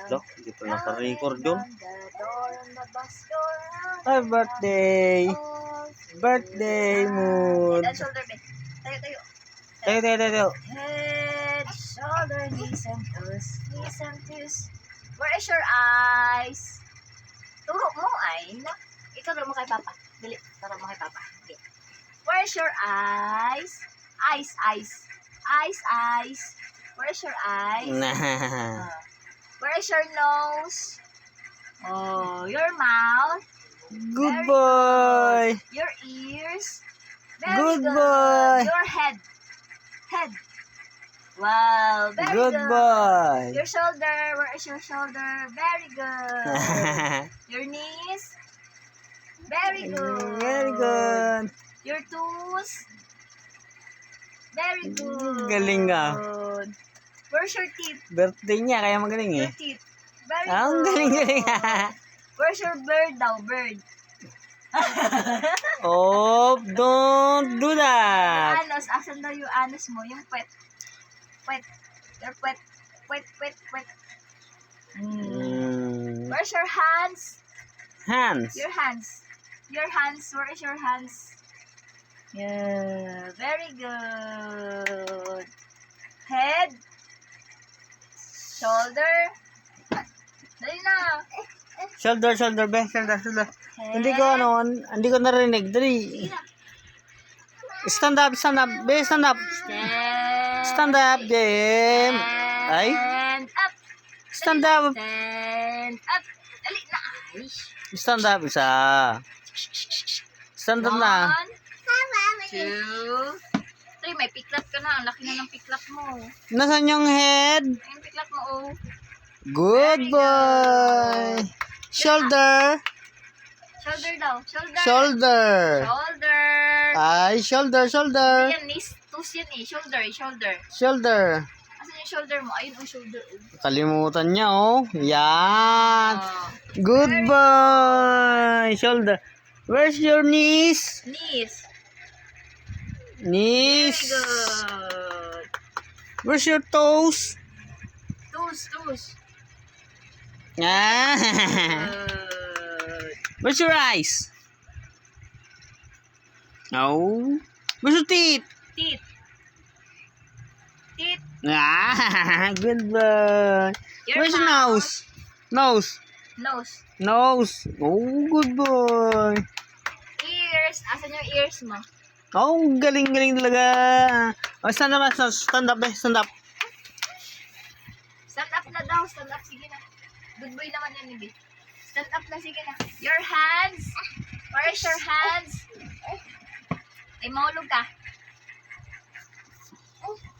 Look, hindi pa naka-record yun. Happy birthday! Birthday, Mood! Head and shoulder, be. Tayo, tayo. Tayo. Head, shoulder, knees and toes. Knees and toes. Where is your eyes? Turo mo ay. Ituro mo kay Papa. Dali, turo mo kay Papa. Okay. Where is your eyes? Eyes. Where is your eyes? Nah. Where is your nose? Oh, your mouth. Good boy! Your ears. Very Good good. boy! Your head. Wow, very Good good. boy! Your shoulder. Where is your shoulder? Very good. Your knees. Very good. Very good! Your toes. Very good. Galing ah. Where's your teeth? Birthday niya, kaya magaling eh. Your teeth. Very Ang good. galing. Where's your bird daw? Bird. Oh, don't do that. Anos. Asan daw yung anos mo? Yung pet. Your pet. Where's your hands? Hands. Your hands. Where is your hands? Yeah. Very good. Head. Shoulder. Dali na. Shoulder, be. Shoulder. Head. Hindi ko narinig. Dali. Sige na. Stand up. Be, stand up. Stand up, Jem. Ay, Stand up. stand up. Stand up. Dali na. Ay. Stand up, isa. Stand up na. 1, 2, 3. May piklat ka na. Ang laki na ng piklat mo. Nasaan yung head? Ayun piklat mo, oh. Good boy. Shoulder. Shoulder daw. Shoulder. Ay, shoulder. Yan, knees. Toes yan eh. Shoulder. Shoulder. Asan yung shoulder mo? Ayun, oh, shoulder. Kalimutan niya, oh. Yan. Oh. Good boy. Shoulder. Where's your knees? Knees. Knees. Very good. Where's your toes? Toes. Ah. Good. Where's your eyes? Oh. Where's your teeth? Teeth. Ah, good boy. Your Where's your mouth. nose? Nose. Oh, good boy. Ears. Asan yung ears mo? Oh, galing talaga. Oh, stand up. Stand up. Stand up na daw. Stand up. Sige na. Good boy naman yan, Bibi. Stand up na. Sige na. Your hands. Where is your hands? Ay, mahulog ka.